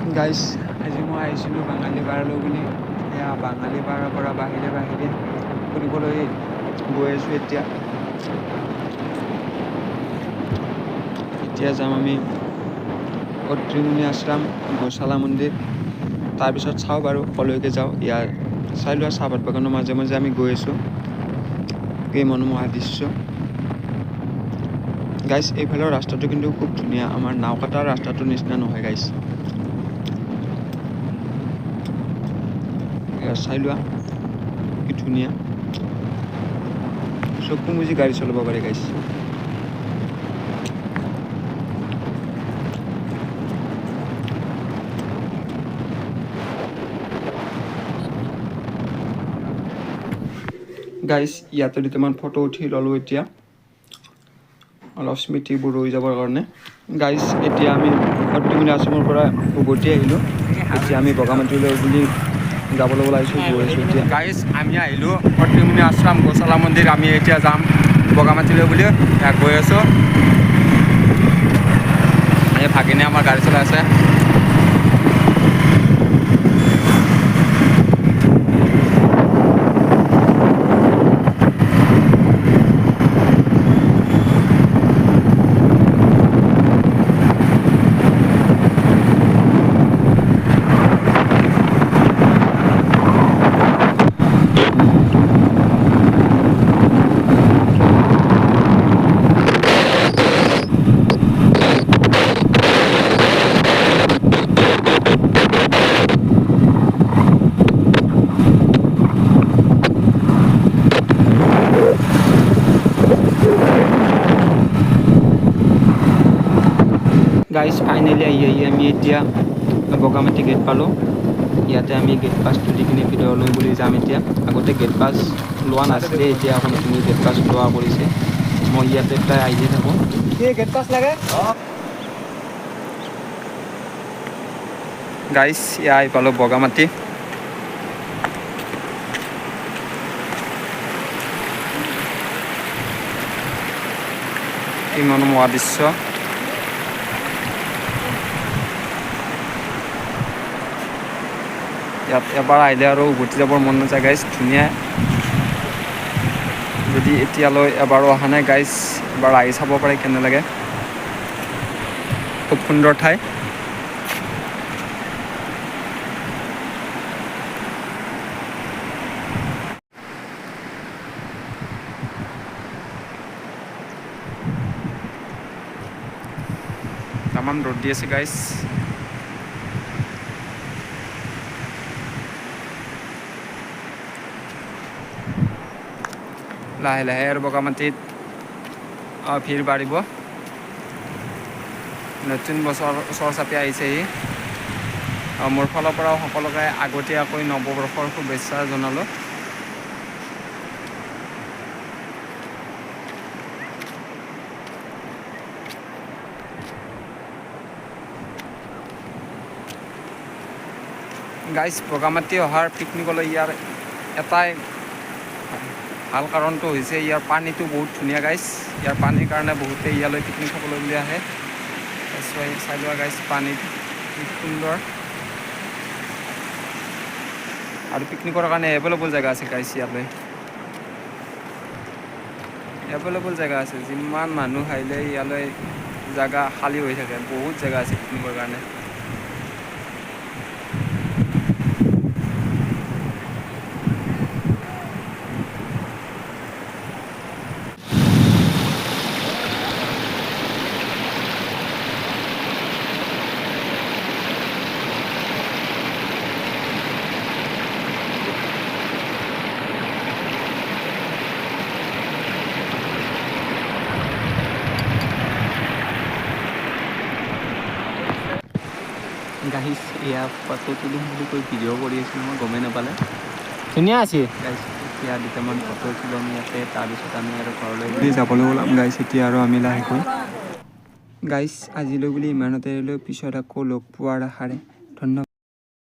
guys আজি মই আহিছিলোঁ বাঙালী বাৰলৈ বুলি এয়া বাঙালী বাৰৰ পৰা বাহিৰে বাহিৰে ফুৰিবলৈ গৈ আছোঁ এতিয়া যাম আমি আত্ৰিমুনি আশ্ৰম গোশালা মন্দিৰ তাৰপিছত চাওঁ বাৰু কলৈকে যাওঁ ইয়াৰ চাই লোৱা চাহপাত বাগানৰ মাজে মাজে আমি গৈ আছোঁ এই মনোমোহা দৃশ্য গাইজ এইফালৰ ৰাস্তাটো কিন্তু খুব ধুনীয়া আমাৰ নাও কটাৰ ৰাস্তাটোৰ নিচিনা নহয় গাইজ চাই লোৱা কি ধুনীয়া চকু মুজি গাড়ী চলাব পাৰে গাইজ গাইজ ইয়াতে দুটামান ফটো উঠি ল'লোঁ এতিয়া অলপ স্মৃতিবোৰ ৰৈ যাবৰ কাৰণে গাইজ এতিয়া আমি আত্ৰিমুনি আশ্ৰমৰ পৰা উভতি আহিলোঁ এতিয়া আমি বগামাটিলৈ বুলি যাবলৈ ওলাইছোঁ গৈ আছোঁ এতিয়া গাইজ আমি আহিলোঁ আত্ৰিমুনি আশ্ৰম গোশালা মন্দিৰ আমি এতিয়া যাম বগামাটিলৈ বুলি গৈ আছোঁ এই ভাগিনে আমাৰ গাড়ী চলাই আছে গাইজ ফাইনেলি আহি আমি এতিয়া বগামাটি গেট পালোঁ ইয়াতে আমি গেট পাছটো দি কিনে ভিডিঅ' লৈ বুলি যাম এতিয়া আগতে গেট পাছ লোৱা নাছিলে এতিয়া আকৌ নতুনকৈ গেট পাছ লোৱা কৰিছে মই ইয়াতে প্ৰায় আহিয়ে থাকোঁ গেট পাছ লাগে গাইজ এয়া আহি পালোঁ বগামাটি কি মনোমোহা দৃশ্য ইয়াত এবাৰ আহিলে আৰু উভতি যাবৰ মন নাযায় গাইজ ধুনীয়া যদি এতিয়ালৈ এবাৰো অহা নাই গাইজ এবাৰ আহি চাব পাৰে কেনে লাগে খুব সুন্দৰ ঠাই তামাম ৰ'দ দি আছে গাইজ লাহে লাহে আৰু বগামাটিত ভিৰ বাঢ়িব নতুন বছৰ ওচৰ চাপি আহিছেহি মোৰ ফালৰ পৰাও সকলোকে আগতীয়াকৈ নৱবৰ্ষৰ শুভেচ্ছা জনালোঁ গাইজ বগামাটি অহাৰ পিকনিকলৈ ইয়াৰ এটাই ভাল কাৰণটো হৈছে ইয়াৰ পানীটো বহুত ধুনীয়া গাইজ ইয়াৰ পানীৰ কাৰণে বহুতে ইয়ালৈ পিকনিক খাবলৈ বুলি আহে চাই লোৱা গাইজ পানী খুব সুন্দৰ আৰু পিকনিকৰ কাৰণে এভেইলেবল জেগা আছে গাইজ ইয়ালৈ এভেইলেবল জেগা আছে যিমান মানুহ আহিলে ইয়ালৈ জেগা খালী হৈ থাকে বহুত জেগা আছে পিকনিকৰ কাৰণে গাইজ এয়া ফটো তুলিম বুলি কৈ ভিডিঅ' কৰি আছিলোঁ মই গমেই নাপালে ধুনীয়া আছে গাইজ এতিয়া দুটামান ফটো তুলিম ইয়াতে তাৰপিছত আমি আৰু ঘৰলৈ যাবলৈ ওলাম গাইজ এতিয়া আৰু আমি লাহেকৈ গাইজ আজিলৈ বুলি ইমানতে লৈ পিছত আকৌ লগ পোৱাৰ আশাৰে